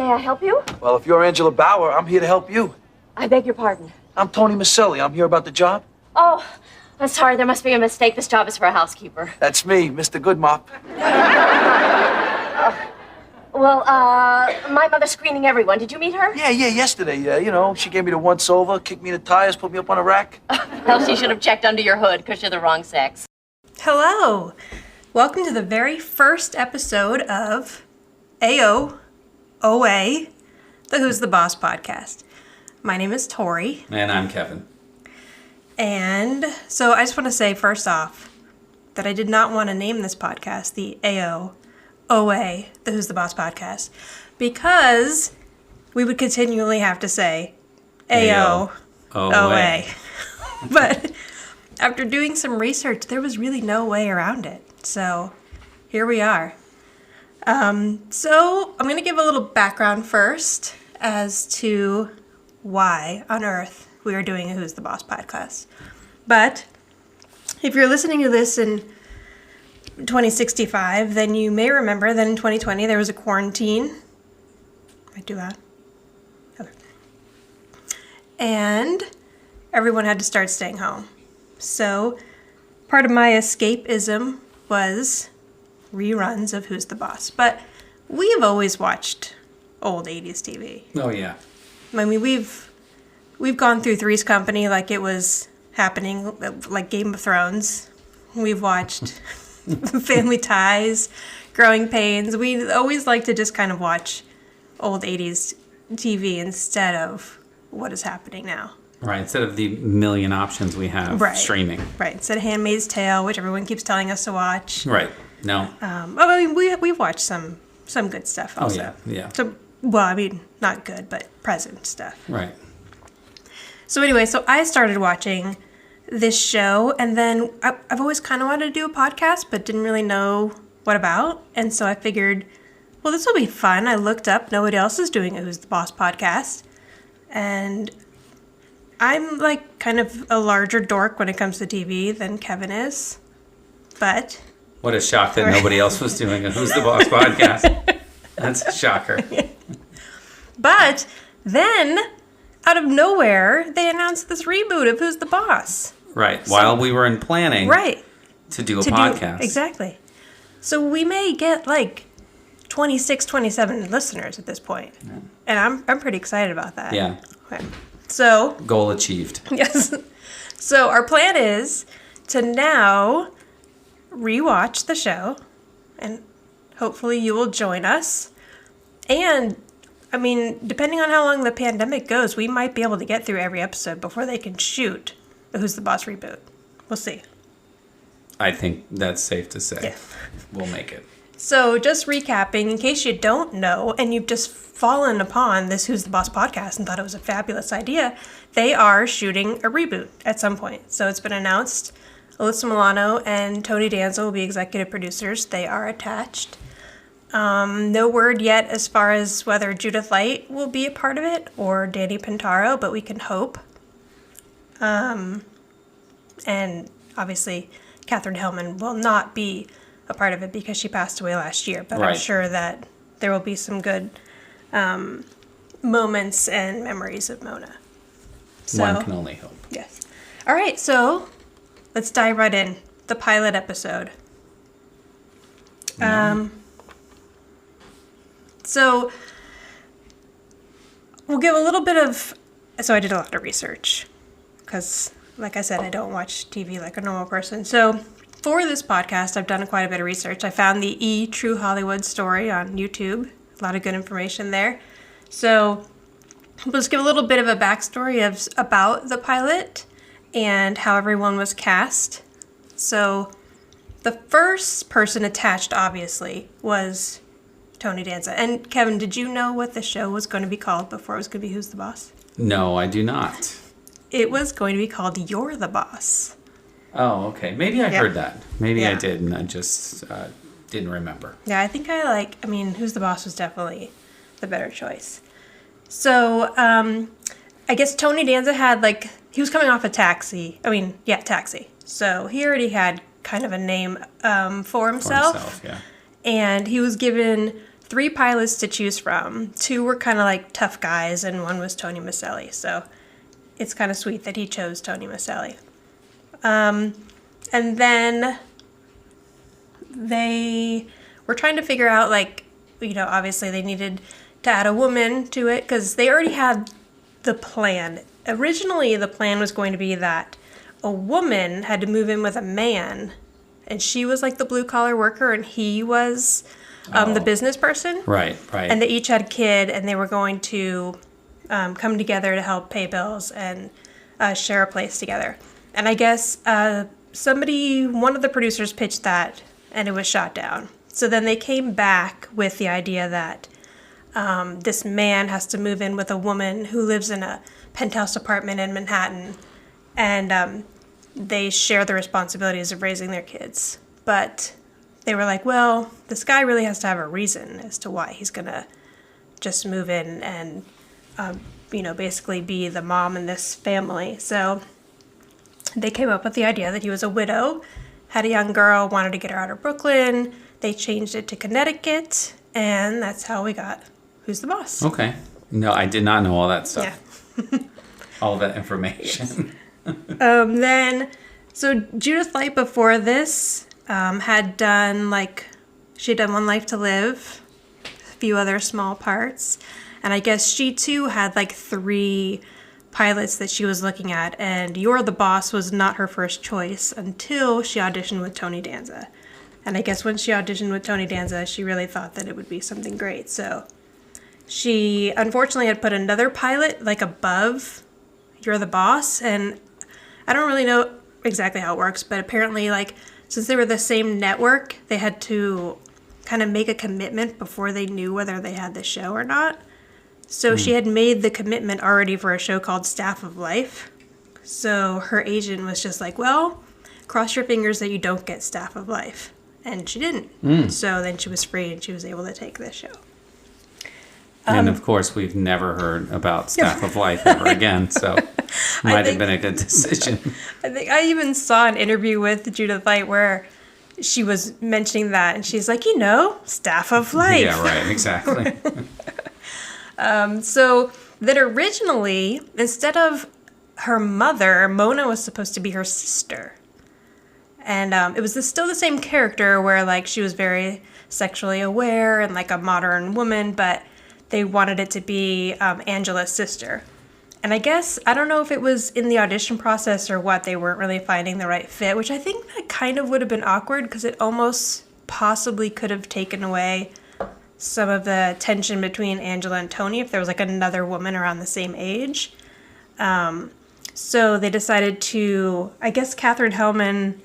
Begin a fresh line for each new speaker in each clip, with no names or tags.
May I help you?
Well, if you're Angela Bauer, I'm here to help you.
I beg your pardon.
I'm Tony Micelli. I'm here about the job.
Oh, I'm sorry. There must be a mistake. This job is for a housekeeper.
That's me, Mr. Goodmop.
My mother's screening everyone. Did you meet her?
Yeah, yesterday. She gave me the once-over, kicked me in the tires, put me up on a rack.
Well, she should have checked under your hood because you're the wrong sex.
Hello. Welcome to the very first episode of OA, the Who's the Boss podcast. My name is Tori.
And I'm Kevin.
And so I just want to say first off that I did not want to name this podcast the OA, the Who's the Boss podcast, because we would continually have to say OA. But after doing some research, there was really no way around it. So here we are. So I'm going to give a little background first as to why on earth we are doing a Who's the Boss podcast. But if you're listening to this in 2065, then you may remember that in 2020 there was a quarantine. Am I too loud? Okay. And everyone had to start staying home. So part of my escapism was reruns of Who's the Boss. But we have always watched old 80s TV.
Oh, yeah.
I mean, we've gone through Three's Company like it was happening, like Game of Thrones. We've watched Family Ties, Growing Pains. We always like to just kind of watch old 80s TV instead of what is happening now.
Right, instead of the million options we have streaming.
Right, instead of Handmaid's Tale, which everyone keeps telling us to watch.
Right, no.
I mean, we've watched some good stuff also.
Oh, yeah.
So, well, I mean, not good, but present stuff.
Right.
So anyway, so I started watching this show, and then I've always kind of wanted to do a podcast, but didn't really know what about. And so I figured, well, this will be fun. I looked up, nobody else is doing a Who's the Boss podcast. And I'm like kind of a larger dork when it comes to TV than Kevin is. But
what a shock that nobody else was doing a Who's the Boss podcast. That's a shocker.
But then, out of nowhere, they announced this reboot of Who's the Boss.
Right, while we were in planning to do a podcast.
Exactly. So we may get like 26, 27 listeners at this point. Yeah. And I'm pretty excited about that.
Yeah.
Okay. So
goal achieved.
Yes. So our plan is to now rewatch the show, and hopefully you will join us. And I mean, depending on how long the pandemic goes, we might be able to get through every episode before they can shoot the Who's the Boss reboot. We'll see.
I think that's safe to say.
Yeah.
We'll make it.
So just recapping, in case you don't know, and you've just fallen upon this Who's the Boss podcast and thought it was a fabulous idea, they are shooting a reboot at some point. So it's been announced. Alyssa Milano and Tony Danza will be executive producers. They are attached. No word yet as far as whether Judith Light will be a part of it or Danny Pintauro, but we can hope. And obviously, Katherine Hellman will not be a part of it because she passed away last year. But I'm sure that there will be some good moments and memories of Mona. So,
one can only hope.
Yes. All right, so let's dive right in. The pilot episode. So we'll give a little bit of... So I did a lot of research because, like I said, I don't watch TV like a normal person. So for this podcast, I've done quite a bit of research. I found the True Hollywood story on YouTube. A lot of good information there. So let's give a little bit of a backstory about the pilot and how everyone was cast. So the first person attached, obviously, was Tony Danza. And Kevin, did you know what the show was going to be called before it was going to be Who's the Boss?
No, I do not.
It was going to be called You're the Boss.
Oh, okay. Maybe I heard that. Maybe I did, and I just didn't remember.
Yeah, I think Who's the Boss was definitely the better choice. So, I guess Tony Danza had, he was coming off a Taxi. Taxi. So he already had kind of a name for himself.
Yeah.
And he was given 3 pilots to choose from. 2 were kind of like tough guys, and 1 was Tony Micelli. So it's kind of sweet that he chose Tony Micelli. And then they were trying to figure out, like, you know, obviously they needed to add a woman to it because they already had the plan. Originally, the plan was going to be that a woman had to move in with a man, and she was like the blue-collar worker, and he was the business person.
Right.
And they each had a kid, and they were going to come together to help pay bills and share a place together. And I guess one of the producers pitched that, and it was shot down. So then they came back with the idea that this man has to move in with a woman who lives in a penthouse apartment in Manhattan, and they share the responsibilities of raising their kids. But they were like, well, this guy really has to have a reason as to why he's going to just move in and, you know, basically be the mom in this family. So they came up with the idea that he was a widow, had a young girl, wanted to get her out of Brooklyn. They changed it to Connecticut, and that's how we got Who's the Boss.
Okay. No, I did not know all that stuff.
Yeah.
All that information.
So Judith Light before this had done One Life to Live, a few other small parts, and I guess she too had like 3 pilots that she was looking at, and You're the Boss was not her first choice until she auditioned with Tony Danza. And I guess when she auditioned with Tony Danza, she really thought that it would be something great. So she unfortunately had put another pilot like above You're the Boss, and I don't really know exactly how it works, but apparently like since they were the same network, they had to kind of make a commitment before they knew whether they had the show or not. So she had made the commitment already for a show called Staff of Life. So her agent was just like, well, cross your fingers that you don't get Staff of Life. And she didn't. So then she was free and she was able to take this show.
And of course, we've never heard about Staff of Life ever again, so might have been a good decision.
I think I even saw an interview with Judith Light where she was mentioning that, and she's like, Staff of Life.
Yeah, right, exactly.
So that originally, instead of her mother, Mona was supposed to be her sister. And it was still the same character where like she was very sexually aware and like a modern woman, but they wanted it to be Angela's sister. And I guess, I don't know if it was in the audition process or what, they weren't really finding the right fit, which I think that kind of would have been awkward because it almost possibly could have taken away some of the tension between Angela and Tony if there was like another woman around the same age. So they decided to, I guess Katherine Hellman,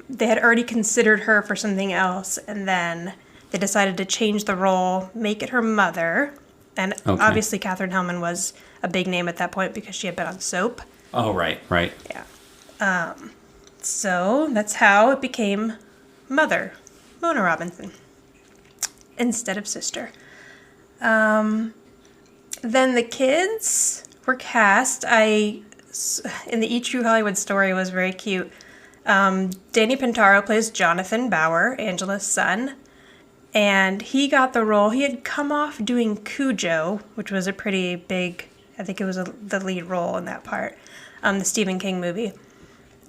they had already considered her for something else, and then they decided to change the role, make it her mother. And obviously Katherine Hellman was a big name at that point because she had been on Soap.
Oh, right.
Yeah. So that's how it became Mother, Mona Robinson, instead of sister. Then the kids were cast. In the E! True Hollywood story, was very cute. Danny Pintauro plays Jonathan Bauer, Angela's son. And he got the role. He had come off doing Cujo, which was a pretty big, I think it was the lead role in that part, the Stephen King movie.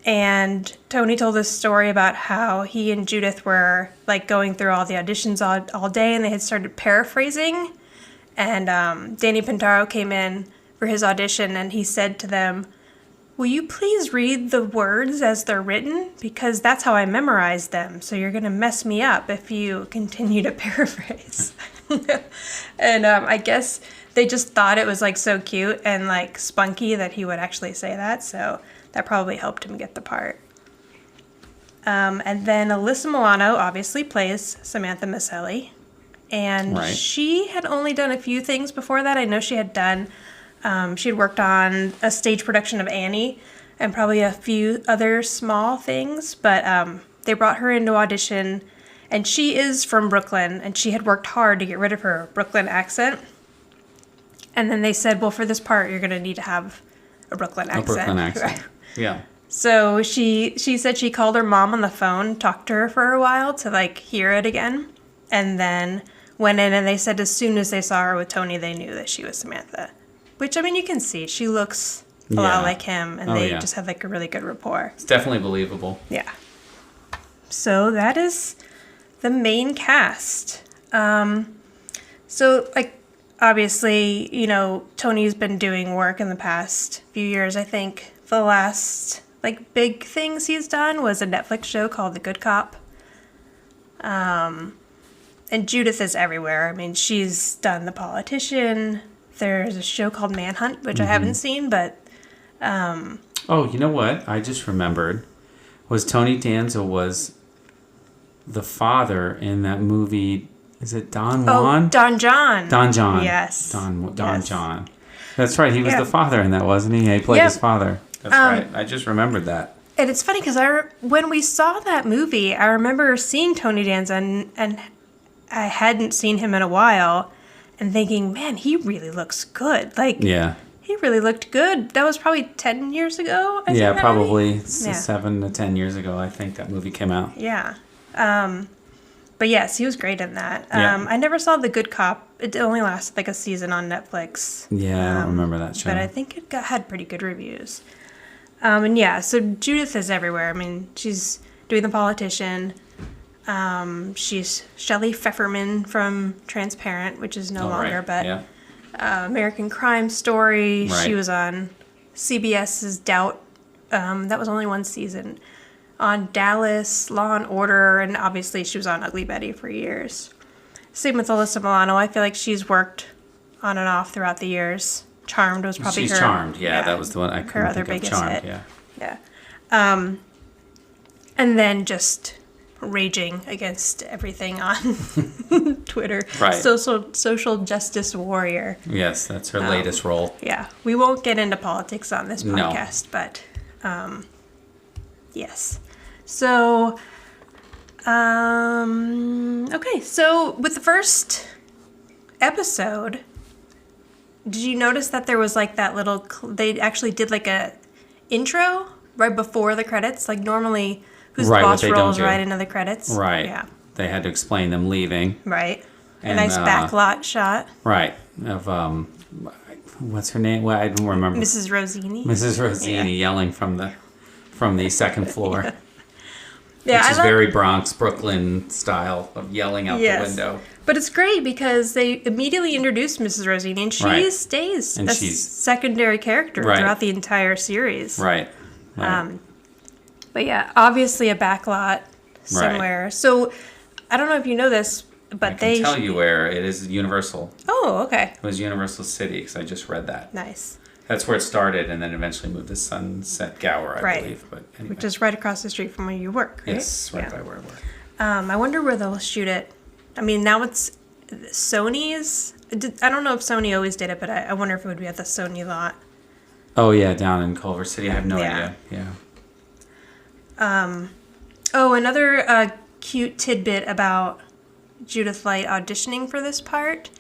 And Tony told this story about how he and Judith were like going through all the auditions all day, and they had started paraphrasing. And Danny Pintauro came in for his audition, and he said to them, "Will you please read the words as they're written? Because that's how I memorized them. So you're going to mess me up if you continue to paraphrase." And I guess they just thought it was like so cute and like spunky that he would actually say that. So that probably helped him get the part. And then Alyssa Milano obviously plays Samantha Micelli. And she had only done a few things before that. I know she had done... she had worked on a stage production of Annie and probably a few other small things, but they brought her into audition, and she is from Brooklyn, and she had worked hard to get rid of her Brooklyn accent. And then they said, well, for this part, you're going to need to have a Brooklyn accent.
A Brooklyn accent, yeah.
So she said she called her mom on the phone, talked to her for a while to, like, hear it again. And then went in and they said as soon as they saw her with Tony, they knew that she was Samantha. Which, I mean, you can see. She looks a lot like him, and they just have, like, a really good rapport.
It's definitely believable.
Yeah. So that is the main cast. So, like, obviously, you know, Tony's been doing work in the past few years. I think the last, like, big things he's done was a Netflix show called The Good Cop. And Judith is everywhere. I mean, she's done The Politician. There's a show called Manhunt, which I haven't seen, but...
Oh, you know what? I just remembered. Was Tony Danza was the father in that movie... Is it Don Juan?
Oh, Don John.
Don John.
Yes.
Don
Yes.
John. That's right. He was the father in that, wasn't he? He played his father. That's right. I just remembered that.
And it's funny because when we saw that movie, I remember seeing Tony Danza and I hadn't seen him in a while and thinking, man, he really looks good. Like, he really looked good. That was probably 10 years ago, I think,
probably 7 to 10 years ago, I think that movie came out.
Yeah. But yes, he was great in that. I never saw The Good Cop. It only lasted like a season on Netflix.
Yeah, I don't remember that show.
But I think it had pretty good reviews. And yeah, so Judith is everywhere. I mean, she's doing The Politician. She's Shelley Pfefferman from Transparent, which is no longer, but American Crime Story.
Right.
She was on CBS's Doubt. That was only one season. On Dallas, Law and Order, and obviously she was on Ugly Betty for years. Same with Alyssa Milano. I feel like she's worked on and off throughout the years. Charmed was probably
She's
her.
Charmed, that was the one I couldn't
her other
think of.
biggest
Charmed,
hit. Yeah. And then just raging against everything on Twitter.
Right.
Social justice warrior.
Yes, that's her latest role.
Yeah. We won't get into politics on this podcast, but yes. So, okay. So with the first episode, did you notice that there was like that little, they actually did like a intro right before the credits? Like normally Who's the Boss rolls right into the credits.
Right.
Yeah.
They had to explain them leaving.
Right.
And,
a nice backlot shot.
Right. Of, what's her name? Well, I don't remember.
Mrs. Rosini.
Mrs. Rosini yelling from the second floor.
Yeah,
which is very Bronx, Brooklyn style of yelling out the window.
But it's great because they immediately introduced Mrs. Rosini, and she stays a secondary character throughout the entire series.
Right.
But yeah, obviously a backlot somewhere. Right. So I don't know if you know this, but
I can tell you where it is. Universal.
Oh, okay.
It was Universal City because I just read that.
Nice.
That's where it started, and then eventually moved to Sunset Gower, I believe. But anyway.
Which is right across the street from where you work, right?
Yes, right by where I work.
I wonder where they'll shoot it. I mean, now it's Sony's. I don't know if Sony always did it, but I wonder if it would be at the Sony lot.
Oh, yeah, down in Culver City. I have no idea. Yeah.
Another cute tidbit about Judith Light auditioning for this part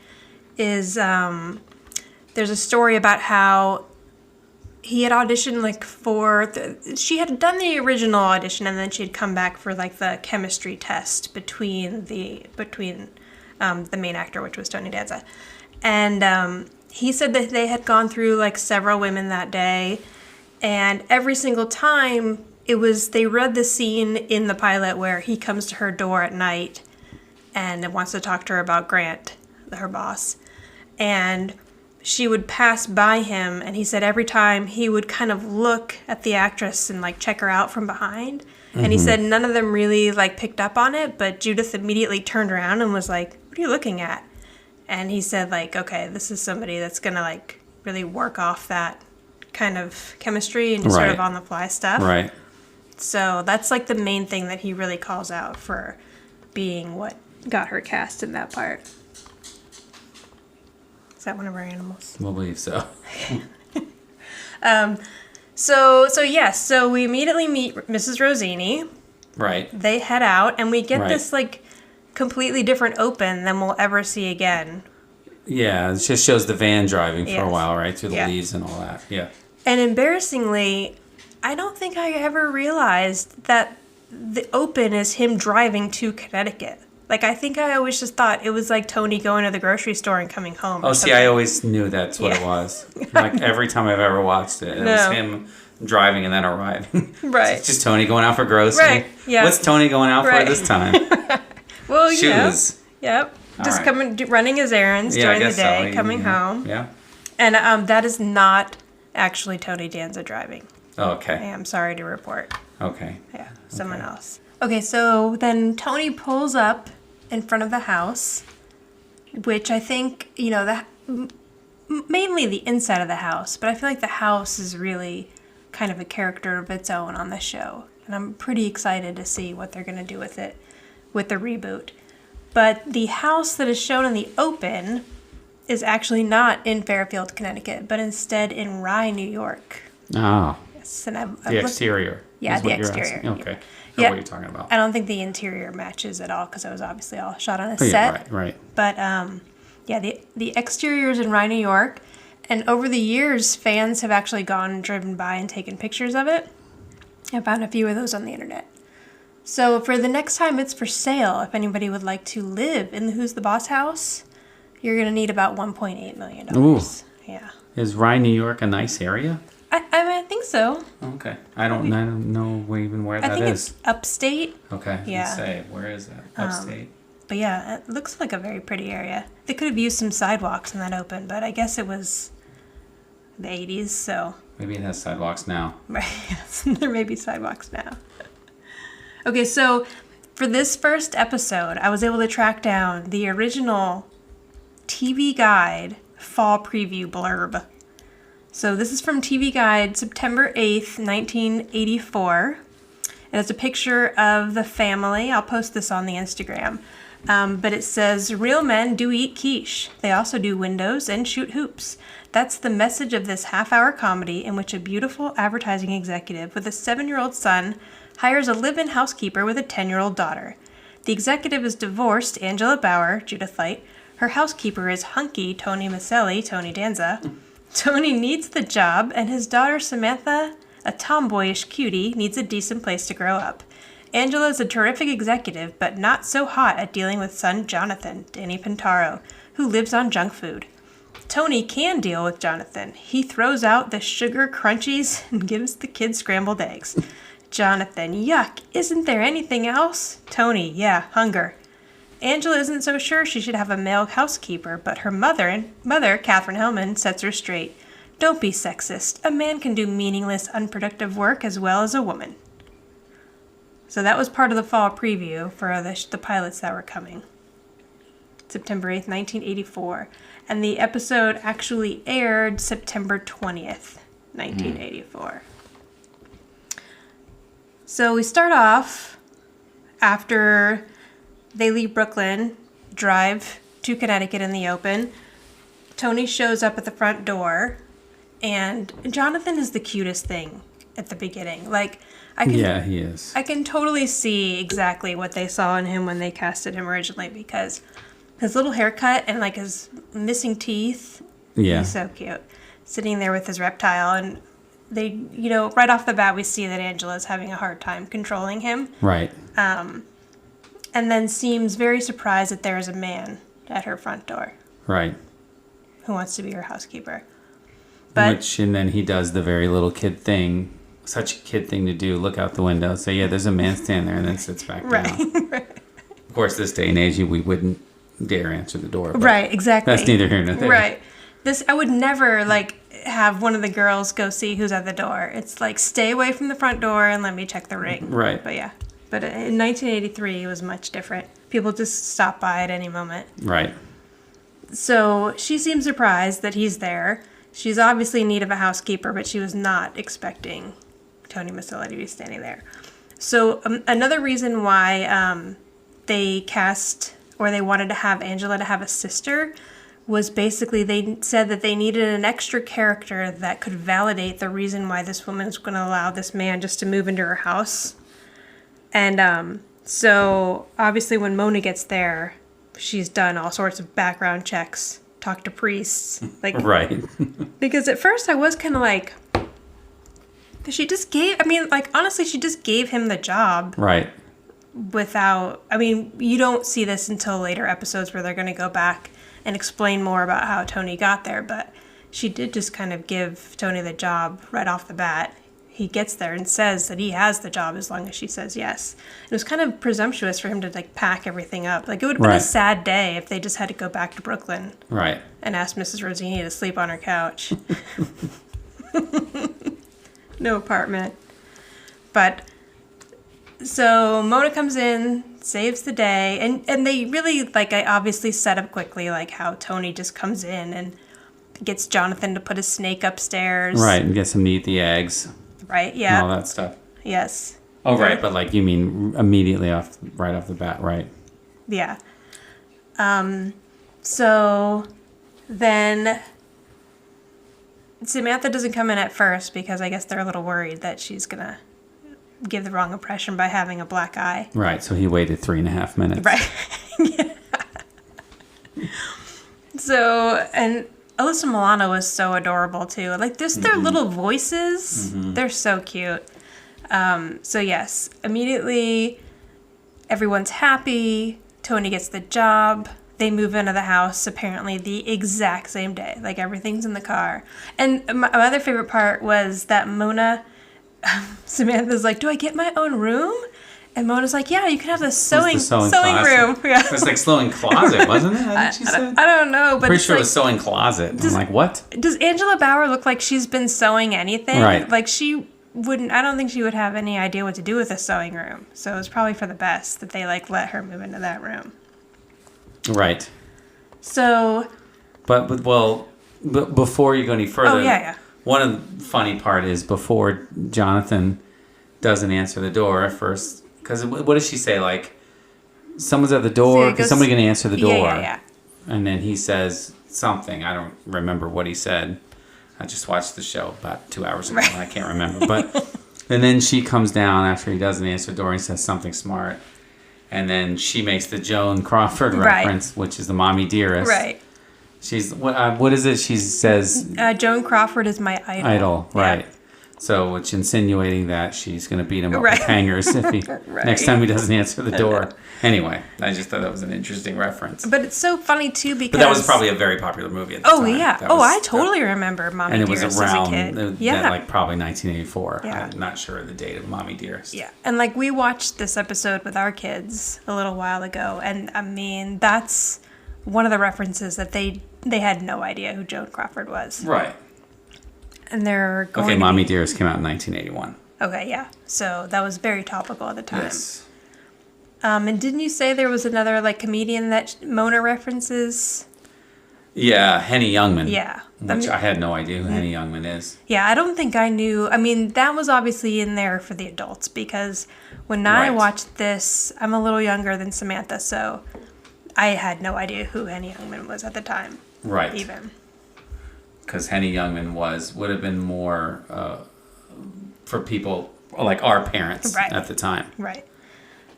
is there's a story about how he had auditioned like she had done the original audition and then she had come back for like the chemistry test between the main actor, which was Tony Danza, and he said that they had gone through like several women that day, and every single time they read the scene in the pilot where he comes to her door at night and wants to talk to her about Grant, her boss, and she would pass by him, and he said every time he would kind of look at the actress and like check her out from behind. Mm-hmm. And he said none of them really like picked up on it, but Judith immediately turned around and was like, "What are you looking at?" And he said like, "Okay, this is somebody that's gonna like really work off that kind of chemistry and just sort of on the fly stuff." Right. So that's like the main thing that he really calls out for being what got her cast in that part. Is that one of our animals?
I believe so.
So we immediately meet Mrs. Rosini. Right. They head out, and we get this like completely different open than we'll ever see again.
Yeah, it just shows the van driving for a while, right? Through the leaves and all that. Yeah.
And embarrassingly, I don't think I ever realized that the open is him driving to Connecticut. Like, I think I always just thought it was like Tony going to the grocery store and coming home.
Oh, see, I always knew that's what it was. Like, every time I've ever watched it, it was him driving and then arriving.
Right.
It's just Tony going out for grocery.
Right, yeah.
What's Tony going out for this time?
Well,
Shoes.
Yep. Just running his errands during the day, coming home.
Yeah.
And that is not actually Tony Danza driving.
Oh, okay.
I am sorry to report.
Okay.
Yeah, someone else. Okay, so then Tony pulls up in front of the house, which I think, mainly the inside of the house, but I feel like the house is really kind of a character of its own on the show. And I'm pretty excited to see what they're going to do with it, with the reboot. But the house that is shown in the open is actually not in Fairfield, Connecticut, but instead in Rye, New York.
Oh.
Yes, and
the exterior.
Yeah, the exterior.
Okay. I know what you're talking about.
I don't think the interior matches at all because it was obviously all shot on a set.
Yeah, right.
But the exterior is in Rye, New York, and over the years, fans have actually gone and driven by and taken pictures of it. I found a few of those on the internet. So for the next time it's for sale, if anybody would like to live in the Who's the Boss house, you're going to need about $1.8 million.
Ooh.
Yeah.
Is Rye, New York a nice area?
I think so.
Okay. I don't know even where that is.
I think it's upstate.
Okay.
Yeah.
Say, where is that? Upstate?
But yeah, it looks like a very pretty area. They could have used some sidewalks in that open, but I guess it was the 80s, so...
Maybe it has sidewalks now.
Right, yes. There may be sidewalks now. Okay, so for this first episode, I was able to track down the original TV Guide fall preview blurb. So this is from TV Guide, September 8th, 1984. And it's a picture of the family. I'll post this on the Instagram. But it says, real men do eat quiche. They also do windows and shoot hoops. That's the message of this half-hour comedy in which a beautiful advertising executive with a 7-year-old son hires a live-in housekeeper with a 10-year-old daughter. The executive is divorced, Angela Bauer, Judith Light. Her housekeeper is hunky, Tony Micelli, Tony Danza. Tony needs the job, and his daughter Samantha, a tomboyish cutie, needs a decent place to grow up. Angela is a terrific executive, but not so hot at dealing with son Jonathan, Danny Pintauro, who lives on junk food. Tony can deal with Jonathan. He throws out the sugar crunchies and gives the kids scrambled eggs. Jonathan, yuck, isn't there anything else? Tony, yeah, hunger. Angela isn't so sure she should have a male housekeeper, but her mother, Catherine Hellman, sets her straight. Don't be sexist. A man can do meaningless, unproductive work as well as a woman. So that was part of the fall preview for the pilots that were coming. September 8th, 1984. And the episode actually aired September 20th, 1984. So we start off after they leave Brooklyn, drive to Connecticut in the open. Tony shows up at the front door, and Jonathan is the cutest thing at the beginning. Like,
yeah, he is.
I can totally see exactly what they saw in him when they casted him originally, because his little haircut and like his missing teeth.
Yeah.
He's so cute. Sitting there with his reptile, and they, right off the bat, we see that Angela's having a hard time controlling him.
Right.
And then seems very surprised that there is a man at her front door.
Right.
Who wants to be her housekeeper.
And then he does the very little kid thing. Such a kid thing to do. Look out the window. Say, yeah, there's a man standing there, and then sits back down. Right. Of course, this day and age, we wouldn't dare answer the door.
Right, exactly.
That's neither here nor there.
Right. I would never, have one of the girls go see who's at the door. It's like, stay away from the front door and let me check the ring.
Right.
But yeah. But in 1983, it was much different. People just stop by at any moment.
Right.
So she seems surprised that he's there. She's obviously in need of a housekeeper, but she was not expecting Tony Micelli to be standing there. So another reason why they wanted to have Angela to have a sister was basically they said that they needed an extra character that could validate the reason why this woman's going to allow this man just to move into her house. And so obviously when Mona gets there, she's done all sorts of background checks, talked to priests.
Right.
Because at first I was kind of like, she just gave him the job.
Right.
without, I mean, you don't see this until later episodes where they're going to go back and explain more about how Tony got there, but she did just kind of give Tony the job right off the bat. He gets there and says that he has the job as long as she says yes. It was kind of presumptuous for him to like pack everything up. Like it would have been a sad day if they just had to go back to Brooklyn.
Right.
And ask Mrs. Rosini to sleep on her couch. No apartment. But so Mona comes in, saves the day, and they really, like, I obviously set up quickly, like, how Tony just comes in and gets Jonathan to put a snake upstairs.
Right, and gets him to eat the eggs.
Right, yeah.
And all that stuff.
Yes.
Oh, right, but, like, you mean immediately right off the bat, right?
Yeah. So then Samantha doesn't come in at first because I guess they're a little worried that she's going to give the wrong impression by having a black eye.
Right, so he waited 3.5 minutes.
Right. Yeah. So, and Alyssa Milano was so adorable too. Like, just their little voices, they're so cute. So yes, immediately everyone's happy. Tony gets the job. They move into the house apparently the exact same day. Like, everything's in the car. And my other favorite part was that Mona, Samantha's like, do I get my own room? And Mona's like, yeah, you can have the sewing room. Yeah.
It was like sewing closet, wasn't it? I think she said.
I don't know, but
Pretty
it's
sure
like,
it was sewing closet. I'm like, what?
Does Angela Bauer look like she's been sewing anything?
Right.
Like, she wouldn't, I don't think she would have any idea what to do with a sewing room. So it was probably for the best that they, like, let her move into that room.
Right.
So.
But before you go any further.
Oh, yeah.
One of the funny part is before Jonathan doesn't answer the door at first. Because what does she say? Like, someone's at the door. Is somebody going to answer the door?
Yeah.
And then he says something. I don't remember what he said. I just watched the show about 2 hours ago. Right. And I can't remember. But and then she comes down after he doesn't answer the door and says something smart. And then she makes the Joan Crawford reference, which is the mommy dearest.
Right.
She's what is it? She says
Joan Crawford is my idol.
Right.
Yeah.
So, which insinuating that she's going to beat him up with hangers if he next time he doesn't answer the door. Anyway, I just thought that was an interesting reference.
But it's so funny too because.
But that was probably a very popular movie at the time.
Oh yeah. I totally remember Mommy Dearest as a kid.
And it was around like probably 1984. Yeah. I'm not sure of the date of Mommy Dearest.
Yeah, and like we watched this episode with our kids a little while ago, and I mean that's one of the references that they had no idea who Joan Crawford was.
Right.
And they're going.
Okay, Mommy Dearest came out in 1981.
Okay, yeah. So that was very topical at the time.
Yes.
And didn't you say there was another like comedian that Mona references?
Yeah, Henny Youngman.
Yeah.
Which I had no idea who Henny Youngman is.
Yeah, I don't think I knew. I mean, that was obviously in there for the adults because when I watched this, I'm a little younger than Samantha, so I had no idea who Henny Youngman was at the time.
Right.
Even.
Because Henny Youngman would have been more for people like our parents at the time.
Right.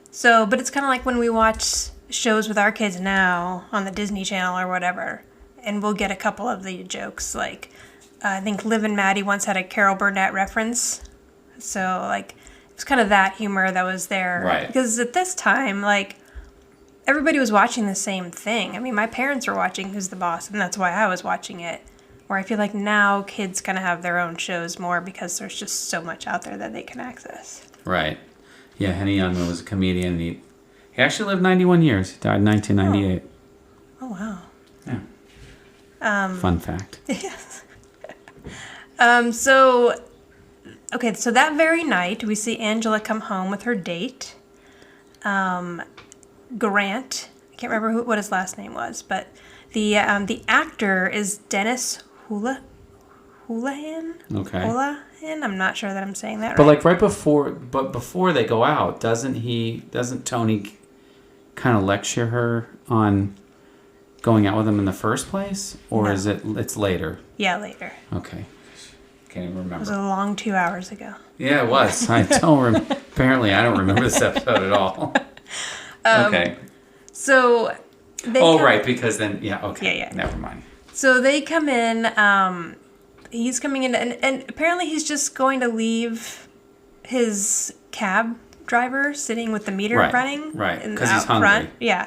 So, but it's kind of like when we watch shows with our kids now on the Disney Channel or whatever, and we'll get a couple of the jokes. Like, I think Liv and Maddie once had a Carol Burnett reference. So, like, it was kind of that humor that was there.
Right.
Because at this time, like, everybody was watching the same thing. I mean, my parents were watching Who's the Boss, and that's why I was watching it. Where I feel like now kids kind of have their own shows more because there's just so much out there that they can access.
Right. Yeah, Henny Youngman was a comedian. And he actually lived 91 years. He died in 1998.
Oh wow.
Yeah. Fun fact.
Yes. So that very night, we see Angela come home with her date. Grant, I can't remember what his last name was, but the actor is Dennis Houlihan.
Okay.
Houlihan. I'm not sure that I'm saying that right.
But like before they go out, doesn't Tony kind of lecture her on going out with him in the first place, or is it's later?
Yeah, later.
Okay. Can't even remember.
It was a long 2 hours ago.
Yeah, it was. I don't. Apparently, I don't remember this episode at all. Okay.
So.
Right, because then okay.
Yeah.
Never mind.
So they come in. He's coming in, and apparently he's just going to leave his cab driver sitting with the meter
Right,
running.
right,
in-
'cause he's
out
hungry.
front. Yeah.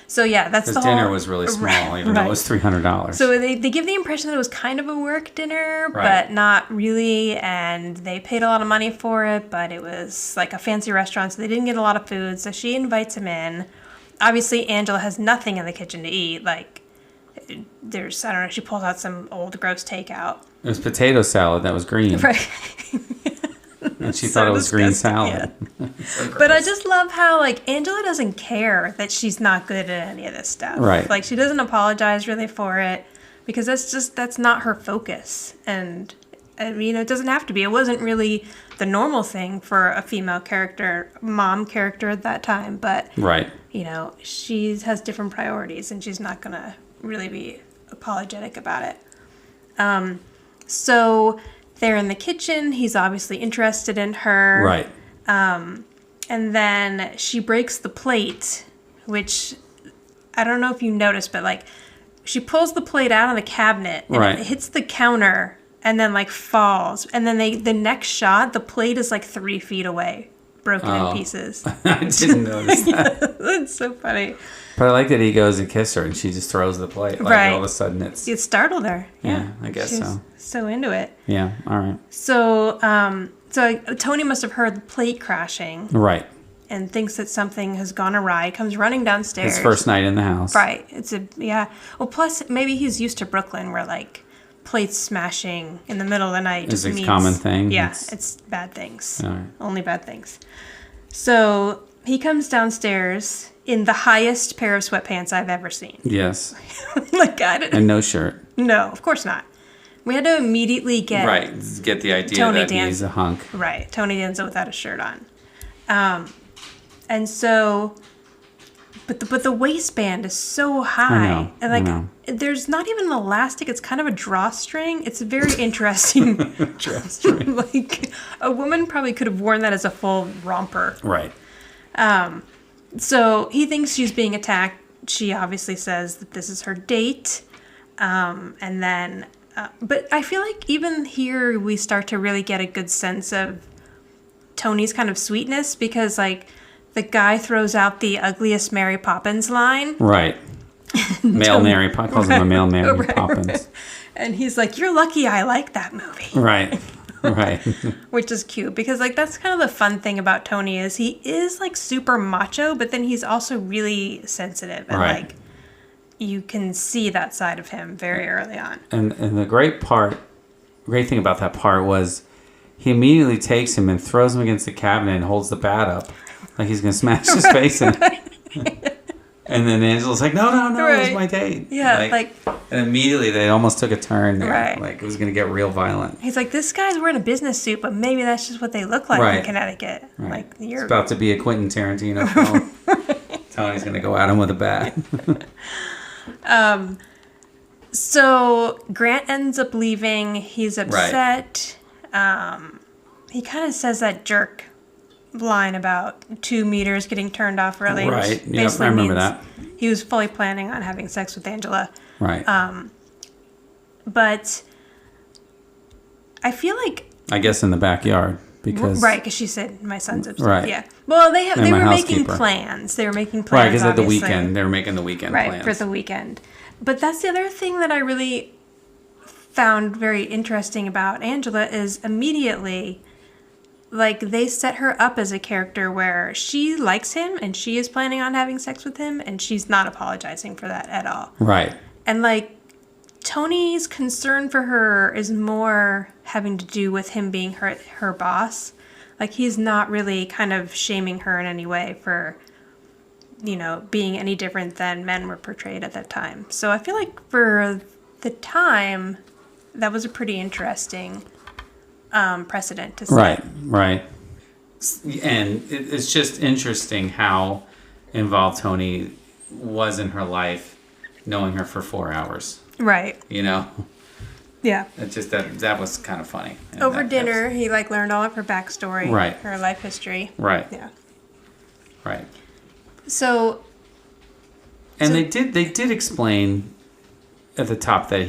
So yeah, that's
His
the whole...
dinner was really small, even though it was $300.
So they give the impression that it was kind of a work dinner,
Right.
but not really, and they paid a lot of money for it, but it was like a fancy restaurant, so they didn't get a lot of food, so she invites him in. Obviously, Angela has nothing in the kitchen to eat, like, there's, I don't know, she pulls out some old gross takeout.
It was potato salad that was green.
Right.
And she
So
thought it was green
disgusting,
salad.
But I just love how, like, Angela doesn't care that she's not good at any of this stuff.
Right.
Like, she doesn't apologize really for it because that's not her focus. And, I mean, it doesn't have to be. It wasn't really the normal thing for a female character, mom character at that time. But,
Right.
you know, she has different priorities and she's not going to really be apologetic about it. So they're in the kitchen. He's obviously interested in her.
Right.
And then she breaks the plate, which I don't know if you noticed, but like she pulls the plate out of the cabinet and
Right.
it hits the counter and then like falls. And then the next shot, the plate is like 3 feet away, broken in pieces.
I didn't notice that.
That's so funny.
But I like that he goes to kiss her and she just throws the plate. Like
Right.
all of a sudden it's...
It startled her.
Yeah, I guess
She was
so.
so into it.
Yeah, all right.
So, Tony must have heard the plate crashing
Right.
and thinks that something has gone awry. Comes running downstairs.
His first night in the house.
Right. Yeah. Well, plus maybe he's used to Brooklyn where like plates smashing in the middle of the night
Is
just
a
means...
common thing?
Yeah, it's bad things.
All right.
Only bad things. So he comes downstairs in the highest pair of sweatpants I've ever seen.
Yes.
Like, I don't...
And no shirt.
No, of course not. We had to immediately get...
Right. Get the idea
Tony
that
Dan-
he's a hunk.
Right. Tony Danza without a shirt on. And so... But the waistband is so high.
I know,
And like,
I know.
there's not even an elastic. It's kind of a drawstring. It's very interesting.
Drawstring.
Like, a woman probably could have worn that as a full romper.
Right.
So he thinks she's being attacked. She obviously says that this is her date. And then... but I feel like even here we start to really get a good sense of Tony's kind of sweetness because, like, the guy throws out the ugliest Mary Poppins line.
Right. Male Mary Poppins. Calls him a male Mary Poppins.
Right. And he's like, "You're lucky I like that movie."
Right. Right.
Which is cute because, like, that's kind of the fun thing about Tony is he is, like, super macho, but then he's also really sensitive. And,
Right.
like, you can see that side of him very early on.
And the great thing about that part was he immediately takes him and throws him against the cabinet and holds the bat up like he's going to smash his face in. And then Angela's like, no, it was my date.
Yeah, like...
And immediately they almost took a turn there.
Right.
Like it was going to get real violent.
He's like, this guy's wearing a business suit, but maybe that's just what they look like
Right.
in Connecticut.
Right.
Like,
It's
you're...
about to be a Quentin Tarantino film. Tony's going to go at him with a bat.
So Grant ends up leaving. He's upset. He kind of says that jerk line about 2 meters getting turned off early. which
Right. Yep,
basically
I remember
means
that.
He was fully planning on having sex with Angela.
Right.
But I feel like...
I guess in the backyard because...
Right, because she said, my son's upset.
Right.
Yeah. Well, they
And my
were making
housekeeper.
plans. They were making plans,
Right, because at the
obviously.
weekend, they were making the weekend
Right,
plans.
for the weekend. But that's the other thing that I really found very interesting about Angela is immediately, like, they set her up as a character where she likes him and she is planning on having sex with him and she's not apologizing for that at all.
Right.
And, like, Tony's concern for her is more having to do with him being her boss. Like, he's not really kind of shaming her in any way for, you know, being any different than men were portrayed at that time. So I feel like for the time, that was a pretty interesting precedent to set.
Right. And it's just interesting how involved Tony was in her life, knowing her for 4 hours.
Right.
You know?
Yeah.
It's just that was kind of funny. And
Over
that
dinner, he, like, learned all of her backstory.
Right.
Her life history.
Right.
Yeah.
Right.
So...
And they did explain at the top that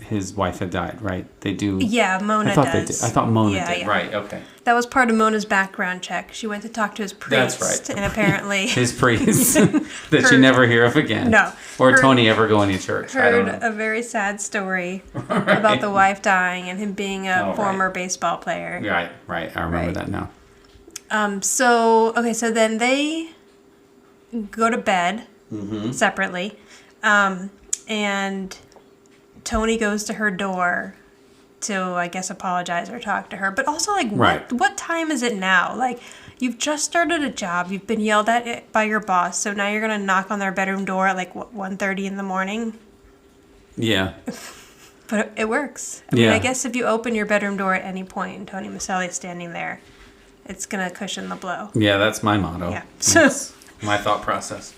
his wife had died, right? They do.
Yeah, Mona
I thought
does.
They did. I thought Mona
Yeah,
did.
yeah.
Right. Okay.
That was part of Mona's background check. She went to talk to his priest.
That's right.
And apparently...
his priest that you never hear of again.
No.
Or Tony ever going to church. I don't
Heard
know.
a very sad story about the wife dying and him being a former baseball player.
Right. I remember that now.
So then they go to bed separately. And Tony goes to her door to, I guess, apologize or talk to her. But also, like, what time is it now? Like, you've just started a job. You've been yelled at by your boss. So now you're going to knock on their bedroom door at, like, 1:30 in the morning?
Yeah.
But it works. I mean, I guess if you open your bedroom door at any point and Tony Micelli is standing there, it's going to cushion the blow.
Yeah, that's my motto.
Yeah.
That's my thought process.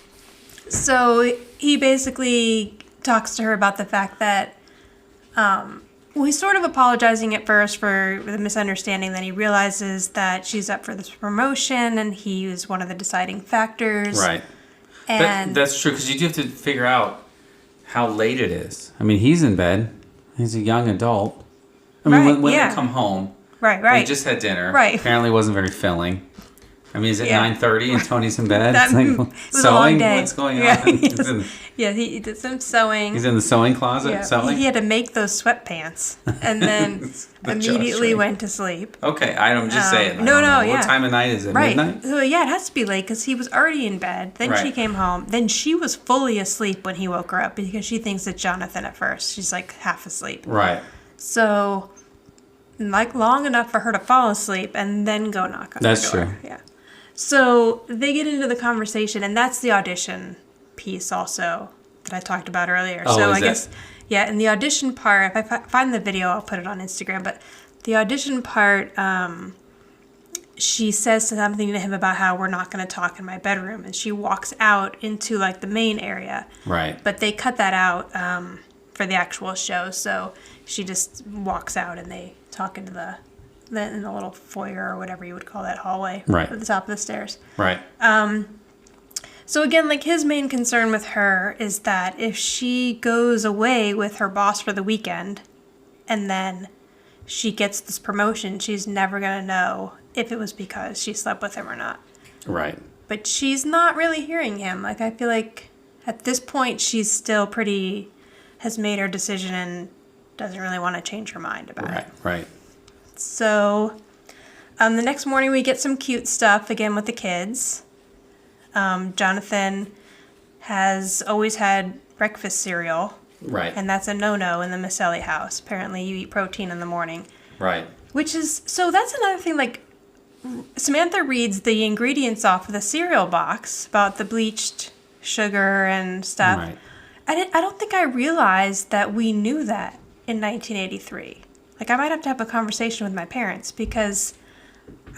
So he basically talks to her about the fact that, he's sort of apologizing at first for the misunderstanding. Then he realizes that she's up for this promotion and he was one of the deciding factors.
Right.
And
that's true, because you do have to figure out how late it is. I mean, he's in bed. He's a young adult. I mean, when they come home, they just had dinner.
Right.
Apparently wasn't very filling. I mean, is it 9:30 and Tony's in bed?
It was
sewing?
a long day.
What's going on?
He did some sewing.
He's in the sewing closet sewing?
He had to make those sweatpants and then immediately went to sleep.
Okay, I'm just saying.
No,
What time of night is it?
Right.
Midnight?
So, it has to be late because he was already in bed. Then she came home. Then she was fully asleep when he woke her up because she thinks it's Jonathan at first. She's like half asleep.
Right.
So, like, long enough for her to fall asleep and then go knock on the door.
That's true.
Yeah. So they get into the conversation, and that's the audition piece also that I talked about earlier.
Oh,
so
is
I guess, in the audition part, if I find the video, I'll put it on Instagram. But the audition part, she says something to him about how we're not going to talk in my bedroom, and she walks out into like the main area.
Right.
But they cut that out for the actual show, so she just walks out and they talk into in the little foyer or whatever you would call that hallway at the top of the stairs.
Right.
So again, like, his main concern with her is that if she goes away with her boss for the weekend and then she gets this promotion, she's never going to know if it was because she slept with him or not.
Right.
But she's not really hearing him. Like, I feel like at this point she's still has made her decision and doesn't really want to change her mind about it.
Right.
So, the next morning we get some cute stuff again with the kids. Jonathan has always had breakfast cereal.
Right.
And that's a no-no in the Micelli house. Apparently you eat protein in the morning.
Right.
So that's another thing, like, Samantha reads the ingredients off of the cereal box about the bleached sugar and stuff.
Right.
I don't think I realized that we knew that in 1983. Like, I might have to have a conversation with my parents because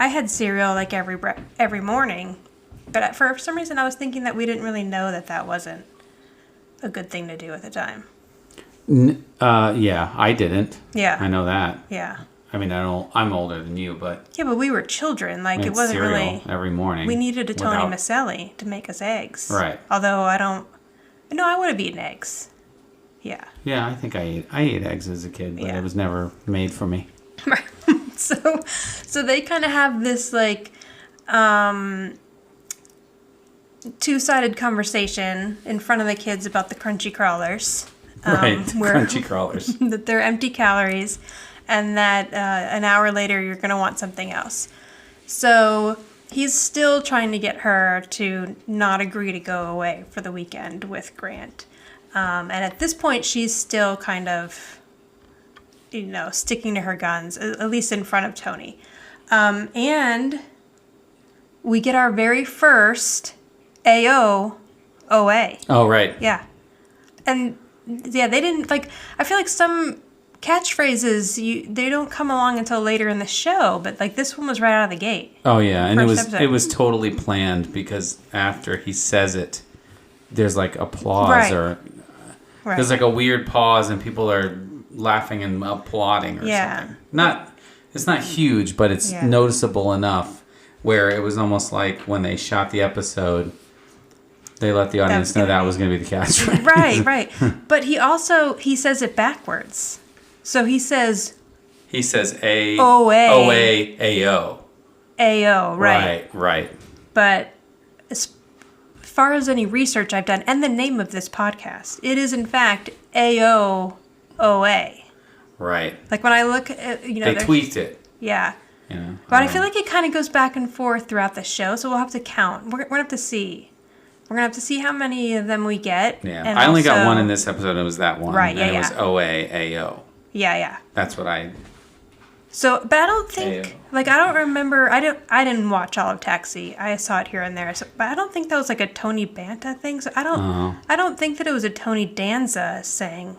I had cereal like every morning, but for some reason I was thinking that we didn't really know that wasn't a good thing to do at the time.
Yeah, I didn't.
Yeah.
I know that.
Yeah.
I mean, I'm older than you, but
Yeah, but we were children. Like, it wasn't
cereal
really
every morning.
We needed a Tony Micelli to make us eggs.
Right.
Although I would have eaten eggs. Yeah.
Yeah, I think I ate eggs as a kid, but it was never made for me.
Right. So they kind of have this, like, two-sided conversation in front of the kids about the crunchy crawlers.
Crunchy crawlers.
That they're empty calories and that an hour later you're going to want something else. So he's still trying to get her to not agree to go away for the weekend with Grant. And at this point, she's still kind of, sticking to her guns, at least in front of Tony. And we get our very first AOA.
Oh, right.
Yeah. And, they didn't, like, I feel like some catchphrases, they don't come along until later in the show, but, like, this one was right out of the gate.
Oh, yeah. And
Episode.
it was totally planned because after he says it, there's, like, applause or...
Right.
There's like a weird pause and people are laughing and applauding or something. It's not huge, but it's noticeable enough where it was almost like when they shot the episode, They let the audience know that was going to be the catchphrase.
Right. But he says it backwards. So he says
A-O-A-A-O.
A-O, right.
Right.
But as far as any research I've done, and the name of this podcast, it is in fact A-O-O-A.
Right.
Like when I look at,
they tweaked it.
Yeah.
Yeah.
But I feel like it kind of goes back and forth throughout the show, so we'll have to count. We're going to have to see. We're going to have to see how many of them we get.
Yeah.
And
I only got one in this episode, and it was that one.
Right,
and it was O-A-A-O.
Yeah.
That's what I...
So, but I don't think,
A-O.
like, I don't remember, I didn't watch all of Taxi. I saw it here and there, but I don't think that was like a Tony Banta thing. So I don't think that it was a Tony Danza saying.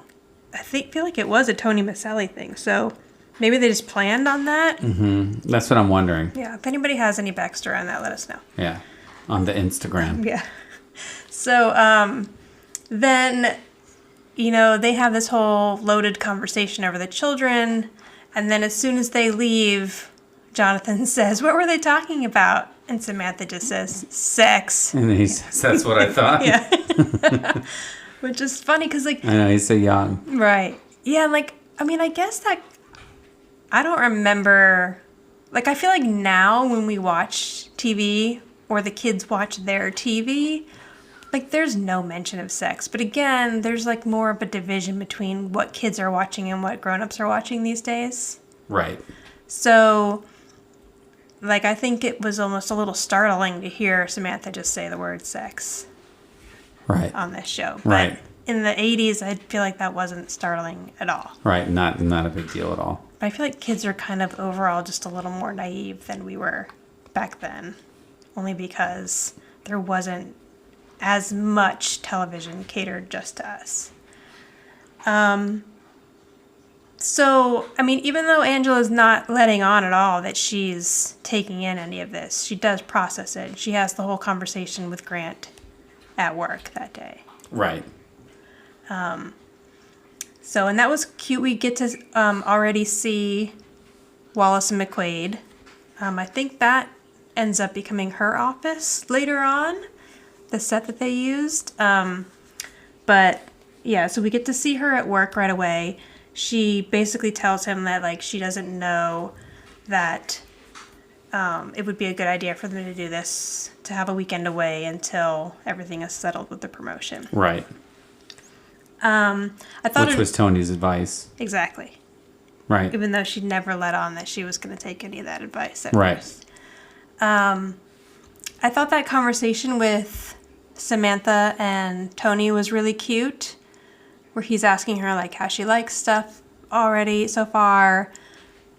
I feel like it was a Tony Micelli thing. So maybe they just planned on that.
Mm-hmm. That's what I'm wondering.
Yeah. If anybody has any backstory on that, let us know.
Yeah. On the Instagram.
Yeah. So then, they have this whole loaded conversation over the children. And then as soon as they leave, Jonathan says, "What were they talking about?" And Samantha just says, "Sex."
And he says, "That's what I thought."
Yeah. Which is funny because, like...
I know, he's so young.
Right. Yeah, like, I mean, I guess that... I don't remember... Like, I feel like now when we watch TV or the kids watch their TV, like, there's no mention of sex. But again, there's, like, more of a division between what kids are watching and what grown-ups are watching these days.
Right.
So, like, I think it was almost a little startling to hear Samantha just say the word sex.
Right.
On this show.
Right.
But in the 80s, I feel like that wasn't startling at all.
Right. Not a big deal at all.
But I feel like kids are kind of overall just a little more naive than we were back then. Only because there wasn't as much television catered just to us. So, I mean, even though Angela's not letting on at all that she's taking in any of this, she does process it. She has the whole conversation with Grant at work that day.
Right.
So, and that was cute. We get to already see Wallace and McQuaid. I think that ends up becoming her office later on, the set that they used. But, yeah, so we get to see her at work right away. She basically tells him that, like, she doesn't know that it would be a good idea for them to do this, to have a weekend away until everything is settled with the promotion.
Right.
I thought
Which was Tony's advice.
Exactly.
Right.
Even though she'd never let on that she was going to take any of that advice at
Right.
first. I thought that conversation with Samantha and Tony was really cute, where he's asking her, like, how she likes stuff already so far.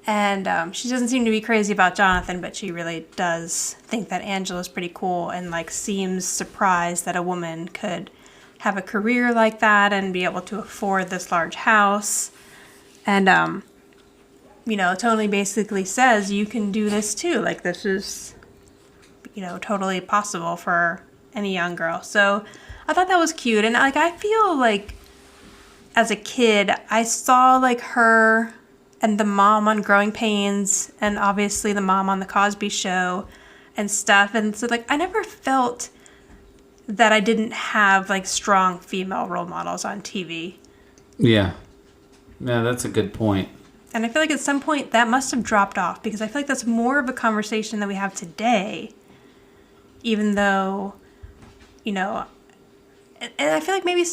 And she doesn't seem to be crazy about Jonathan, but she really does think that Angela's pretty cool and, like, seems surprised that a woman could have a career like that and be able to afford this large house. And, Tony basically says, you can do this too. Like, this is, totally possible for any young girl. So I thought that was cute. And, like, I feel like as a kid, I saw, like, her and the mom on Growing Pains and obviously the mom on The Cosby Show and stuff. And so, like, I never felt that I didn't have, like, strong female role models on TV.
Yeah. Yeah, that's a good point.
And I feel like at some point that must have dropped off because I feel like that's more of a conversation that we have today, even though, and I feel like maybe at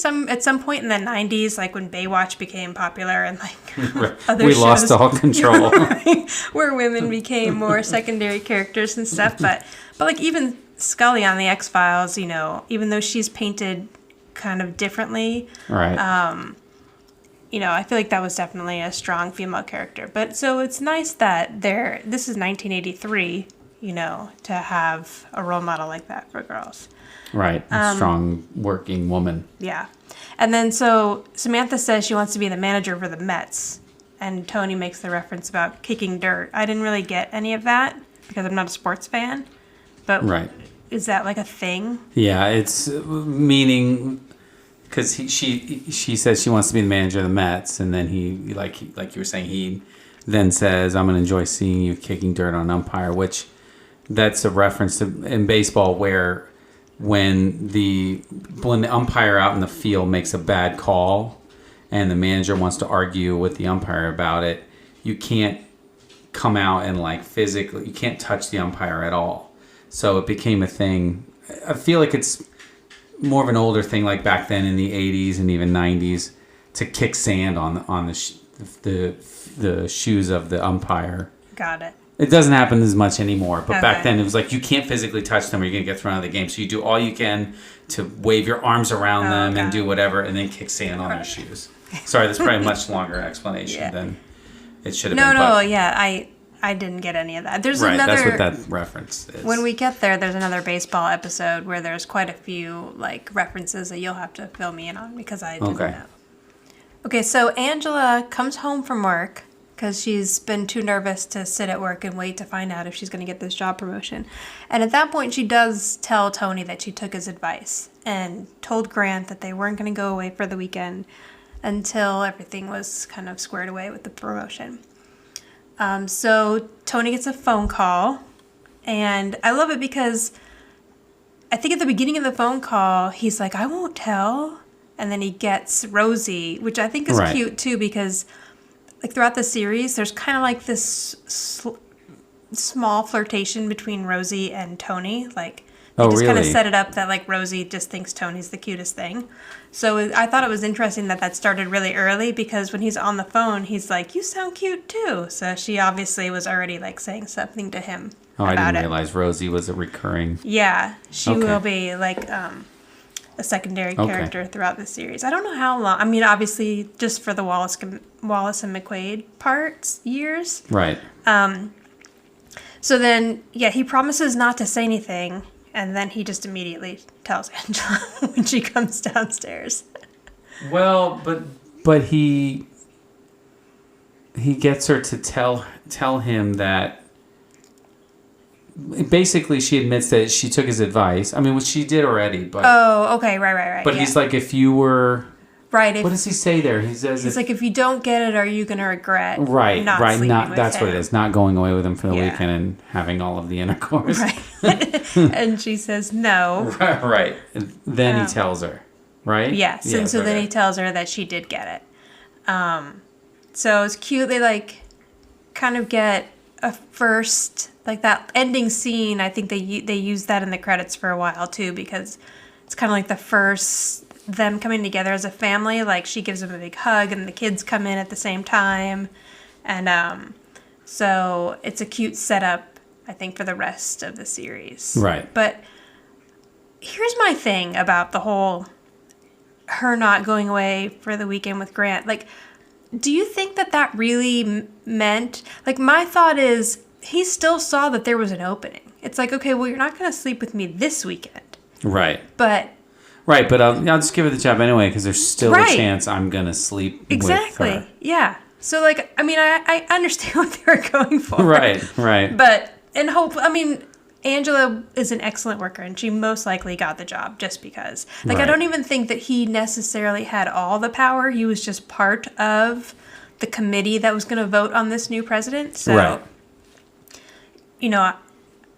some point in the 90s, like when Baywatch became popular and like other
we
shows,
lost all control.
right, where women became more secondary characters and stuff. But like even Scully on the X-Files, even though she's painted kind of differently,
Right.
I feel like that was definitely a strong female character. But so it's nice that this is 1983, to have a role model like that for girls.
Right. A strong working woman.
Yeah. And then so Samantha says she wants to be the manager for the Mets. And Tony makes the reference about kicking dirt. I didn't really get any of that because I'm not a sports fan. But
Right.
Is that like a thing?
Yeah, it's meaning because she says she wants to be the manager of the Mets, and then he like you were saying, he then says, "I'm gonna enjoy seeing you kicking dirt on an umpire," which that's a reference to in baseball where when the umpire out in the field makes a bad call and the manager wants to argue with the umpire about it, you can't come out and like physically, you can't touch the umpire at all. So it became a thing. I feel like it's more of an older thing, like back then in the 80s and even 90s, to kick sand on the shoes of the umpire.
Got it.
It doesn't happen as much anymore, but
Okay.
back then it was like you can't physically touch them or you're going to get thrown out of the game. So you do all you can to wave your arms around them and do whatever and then kick sand on their shoes. Sorry, that's probably a much longer explanation than it should have been.
No, yeah, I didn't get any of that. There's
Right,
another...
that's what that reference is.
When we get there's another baseball episode where there's quite a few like references that you'll have to fill me in on because I didn't know. Okay, so Angela comes home from work because she's been too nervous to sit at work and wait to find out if she's going to get this job promotion. And at that point, she does tell Tony that she took his advice and told Grant that they weren't going to go away for the weekend until everything was kind of squared away with the promotion. So Tony gets a phone call, and I love it because I think at the beginning of the phone call, he's like, I won't tell. And then he gets Rosie, which I think is cute too, because like throughout the series, there's kind of like this small flirtation between Rosie and Tony. Like they just kind of set it up that like Rosie just thinks Tony's the cutest thing. So I thought it was interesting that started really early because when he's on the phone, he's like, you sound cute too. So she obviously was already like saying something to him about
I didn't realize Rosie was a recurring.
Yeah, she will be like a secondary character throughout the series. I don't know how long. I mean, obviously, just for the Wallace and McQuaid parts, years.
Right.
So then, he promises not to say anything, and then he just immediately tells Angela when she comes downstairs.
Well, but he gets her to tell him that. Basically, she admits that she took his advice. I mean, which she did already, but...
Oh, okay, right.
But he's like, if you were...
Right.
What does he say there? He says...
He's like, if you don't get it, are you going to regret sleeping with
That's
him?
what it is. Not going away with him for the weekend and having all of the intercourse.
Right. And she says no.
Right. And then he tells her, right?
Yes. And so then he tells her that she did get it. So it's cute. They, like, kind of get a first... Like that ending scene, I think they use that in the credits for a while too, because it's kind of like the first them coming together as a family. Like she gives him a big hug, and the kids come in at the same time, and so it's a cute setup, I think, for the rest of the series.
Right.
But here's my thing about the whole her not going away for the weekend with Grant. Like, do you think that really meant? Like, my thought is. He still saw that there was an opening. It's like, okay, well, you're not going to sleep with me this weekend.
Right.
But
I'll just give her the job anyway because there's still a chance I'm going to sleep with her.
Yeah. So, like, I mean, I understand what they were going for.
Right.
But, Angela is an excellent worker, and she most likely got the job just because. Like, I don't even think that he necessarily had all the power. He was just part of the committee that was going to vote on this new president. So. Right. You know,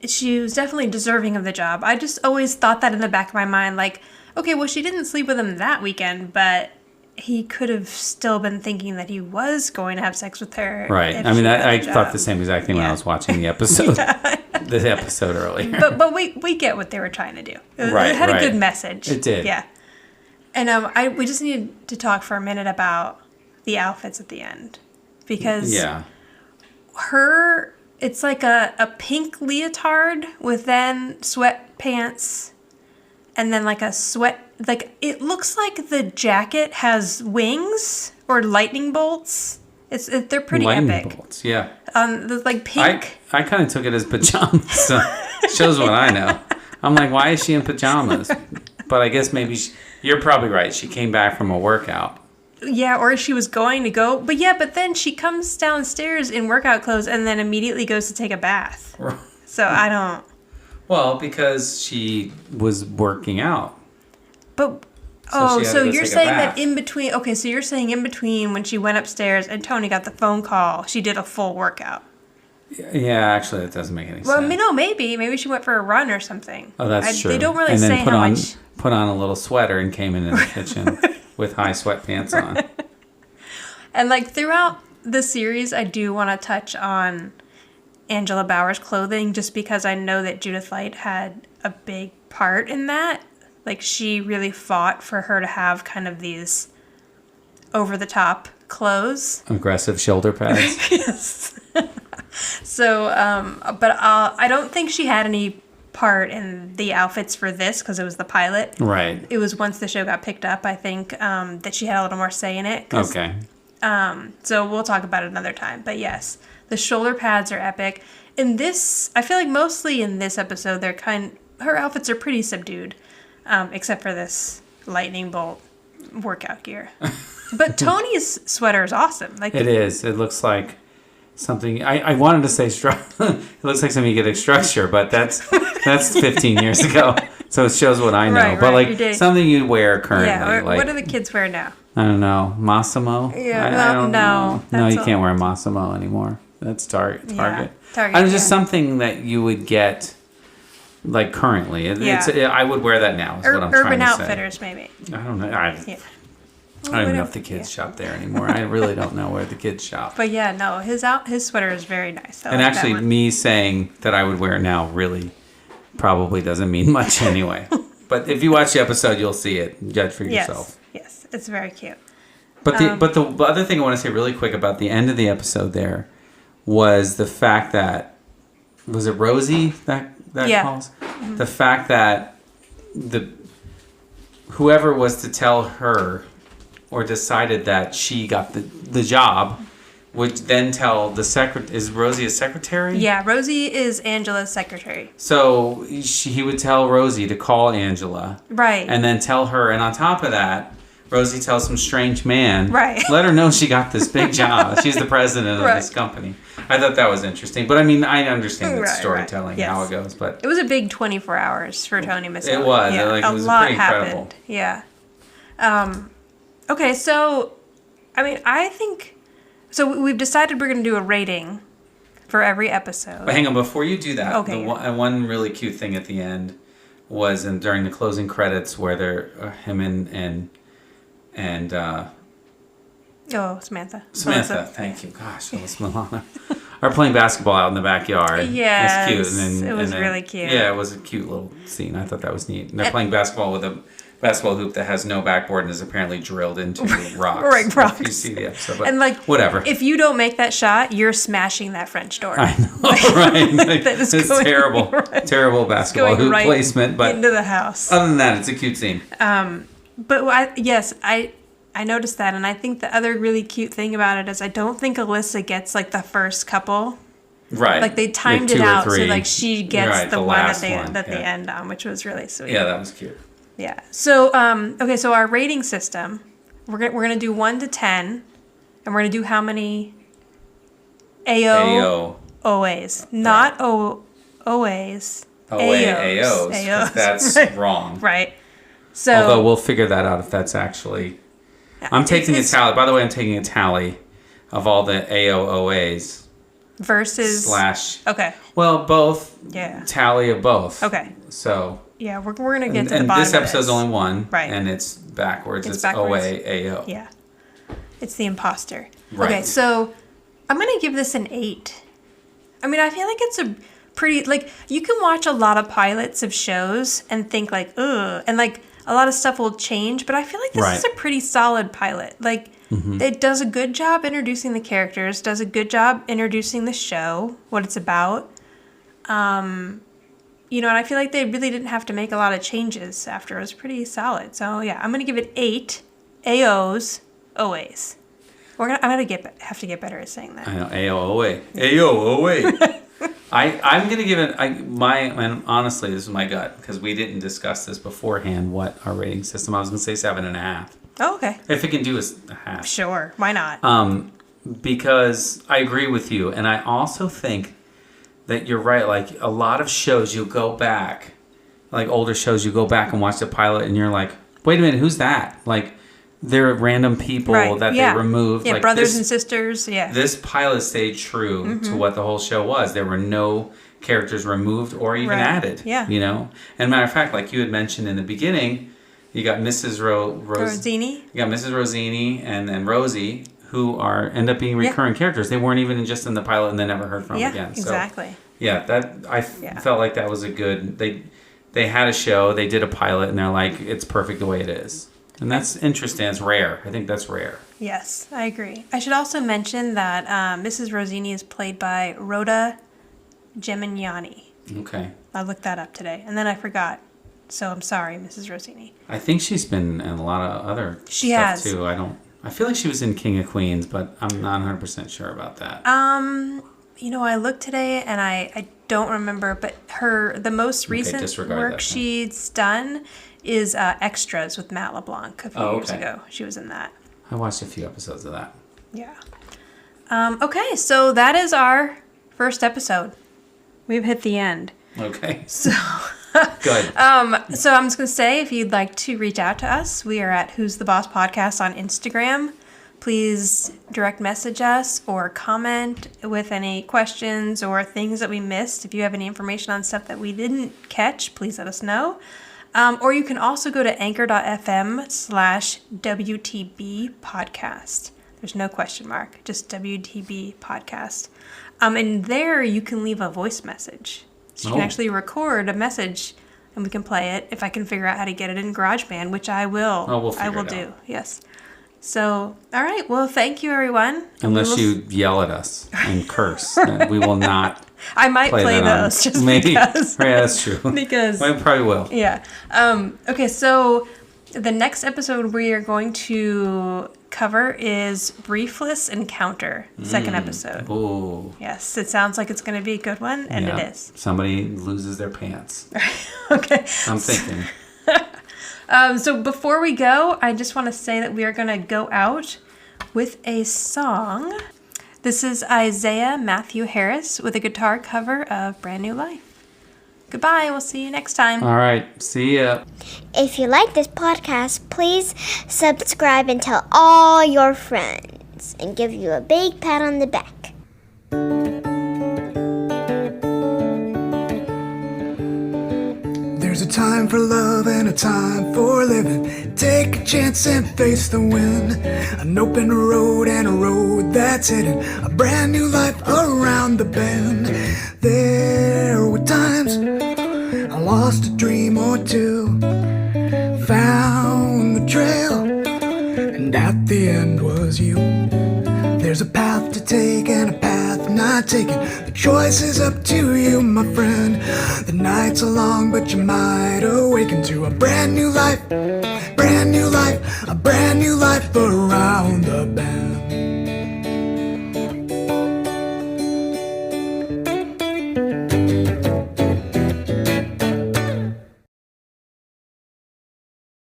she was definitely deserving of the job. I just always thought that in the back of my mind, like, okay, well, she didn't sleep with him that weekend, but he could have still been thinking that he was going to have sex with her.
Right. I mean, I thought the same exact thing when I was watching the episode, the episode earlier.
But we get what they were trying to do. It had a good message.
It did.
Yeah. And we just need to talk for a minute about the outfits at the end, because it's like a pink leotard with then sweatpants and then like a it looks like the jacket has wings or lightning bolts. They're pretty
lightning
epic.
Bolts, yeah.
The like pink.
I kind of took it as pajamas. So shows what I know. I'm like, why is she in pajamas? But I guess maybe you're probably right. She came back from a workout.
Yeah, or she was going to go. But then she comes downstairs in workout clothes and then immediately goes to take a bath. So I don't...
Well, because she was working out.
But... So you're saying that in between... Okay, so you're saying in between when she went upstairs and Tony got the phone call, she did a full workout.
Yeah, actually, that doesn't make any sense.
Well, no, maybe she went for a run or something.
Oh, that's true.
They don't really
and then
say how much.
Put on a little sweater and came in the kitchen with high sweatpants on.
And like throughout the series, I do want to touch on Angela Bauer's clothing, just because I know that Judith Light had a big part in that. Like, she really fought for her to have kind of these over-the-top clothes.
Aggressive shoulder pads.
Yes. So, but I don't think she had any part in the outfits for this, because it was the pilot.
Right.
It was once the show got picked up, I think, that she had a little more say in it.
Okay.
So we'll talk about it another time. But yes, the shoulder pads are epic. In this, I feel like mostly in this episode, her outfits are pretty subdued, except for this lightning bolt workout gear. But Tony's sweater is awesome. Like,
it is. It looks like something. I wanted to say it looks like something you get at structure, but that's 15 years ago. So it shows what I know.
Right,
but
right,
like something you'd wear currently.
Yeah.
Like,
what do the kids wear now?
I don't know. Massimo?
Yeah.
I don't know. No, you
all.
can't wear Massimo anymore. That's Target.
Target.
I was just something that you would get like currently. I would wear that now. Is what I'm
Urban
trying to
Outfitters,
say.
maybe.
I don't know. I don't even know if the kids shop there anymore. I really don't know where the kids shop.
But yeah, no, his sweater is very nice.
And actually, me saying that I would wear it now really probably doesn't mean much anyway. But if you watch the episode, you'll see it. Judge for yourself.
Yes, it's very cute.
But the other thing I want to say really quick about the end of the episode there was the fact that, was it Rosie that calls? Mm-hmm. The fact that whoever was to tell her or decided that she got the job would then tell the secretary. Is Rosie a secretary?
Yeah, Rosie is Angela's secretary.
So he would tell Rosie to call Angela.
Right.
And then tell her, and on top of that, Rosie tells some strange man.
Right.
Let her know she got this big job. She's the president of this company. I thought that was interesting. But I mean, I understand that storytelling, how it goes. But
it was a big 24 hours for Tony Micelli.
It was.
Yeah,
it was
lot
pretty incredible.
Happened. Yeah. Okay, so, I mean, I think... So we've decided we're going to do a rating for every episode.
But hang on, before you do that,
okay.
One really cute thing at the end was during the closing credits where they're him and
Samantha.
Samantha, thank you. Gosh, that was Milano. Are playing basketball out in the backyard.
Yeah,
it's cute. And
it was really cute.
Yeah, it was a cute little scene. I thought that was neat. And they're playing basketball with a basketball hoop that has no backboard and is apparently drilled into rocks.
Right, rocks.
If you see the episode, but
and like
whatever.
If you don't make that shot, you're smashing that French door.
I know, right? Like,
it's
terrible, terrible basketball hoop placement. But
into the house.
Other than that, it's a cute scene.
But I noticed that, and I think the other really cute thing about it is I don't think Alyssa gets like the first couple.
Right.
Like they timed it out so like she gets the one that they end on, which was really sweet.
Yeah, that was cute.
Yeah. So okay, so our rating system, we're gonna do 1 to 10, and we're gonna do how many OAs, not OAs.
AOs. That's wrong.
Right. So
although we'll figure that out if that's actually. I'm taking a tally. By the way, I'm taking a tally of all the AOAs.
Versus
/
Okay.
Well, both.
Yeah.
Tally of both.
Okay.
So.
Yeah, we're gonna get to the
and
bottom.
This episode's only one,
right?
And it's backwards. It's
backwards.
OA AO.
Yeah. It's the imposter.
Right.
Okay, so I'm gonna give this an 8. I mean, I feel like it's a pretty you can watch a lot of pilots of shows and think like, ugh, and like a lot of stuff will change, but I feel like this is a pretty solid pilot. Like, it does a good job introducing the characters, does a good job introducing the show, what it's about. You know, and I feel like they really didn't have to make a lot of changes after. It was pretty solid. So, yeah, I'm going to give it 8 AOs, OAs. I'm going to have to get better at saying that.
I know, AOA. AOA. I'm going to give it, and honestly, this is my gut, because we didn't discuss this beforehand, what our rating system, I was going to say 7.5.
Oh, okay.
If it can do a half.
Sure, why not?
Because I agree with you, and I also think that you're right. Like a lot of shows, you go back, like older shows, you go back and watch the pilot, and you're like, "Wait a minute, who's that?" Like, they're random people that they removed.
Yeah, like brothers and sisters. Yeah.
This pilot stayed true to what the whole show was. There were no characters removed or even added.
Yeah.
You know? And matter of fact, like you had mentioned in the beginning, you got Mrs.
Rosini.
You got Mrs. Rosini and then Rosie, who end up being recurring characters. They weren't even just in the pilot and then never heard from again. So,
exactly.
Yeah, I felt like that was a good... They had a show, they did a pilot, and they're like, it's perfect the way it is. And that's interesting. It's rare. I think that's rare.
Yes, I agree. I should also mention that Mrs. Rosini is played by Rhoda Gemignani.
Okay.
I looked that up today, and then I forgot. So I'm sorry, Mrs. Rosini.
I think she's been in a lot of other stuff too. I feel like she was in King of Queens, but I'm not 100% sure about that.
You know, I looked today and I don't remember, but the most recent work she's done is Extras with Matt LeBlanc a few years ago. She was in that.
I watched a few episodes of that.
Yeah. Okay, so that is our first episode. We've hit the end.
Okay.
So
good.
So I'm just going to say, if you'd like to reach out to us, we are at Who's the Boss Podcast on Instagram. Please direct message us or comment with any questions or things that we missed. If you have any information on stuff that we didn't catch, please let us know. Or you can also go to anchor.fm/WTB podcast. There's no question mark, just WTB podcast. And there you can leave a voice message. So you can actually record a message and we can play it if I can figure out how to get it in GarageBand, which I will.
Oh, we'll figure
I will
it
do.
out.
Yes. So, all right. Well, thank you, everyone.
Unless you yell at us and curse, then we will not.
I might play those just
maybe.
because.
Yeah, that's true.
Because
I probably will.
Yeah. Okay. So the next episode we are going to cover is Briefless Encounter, second episode.
Oh.
Yes, it sounds like it's going to be a good one, and it is.
Somebody loses their pants.
Okay.
I'm thinking.
So before we go, I just want to say that we are going to go out with a song. This is Isaiah Matthew Harris with a guitar cover of Brand New Life. Goodbye. We'll see you next time.
All right. See ya.
If you like this podcast, please subscribe and tell all your friends and give you a big pat on the back.
There's a time for love and a time for living. Take a chance and face the wind. An open road and a road that's hidden. A brand new life around the bend. There were times I lost a dream or two. Found the trail, and at the end was you. There's a path to take and a path not taken. The choice is up to you, my friend. The nights are long, but you might awaken to a brand new life, a brand new life around the bend.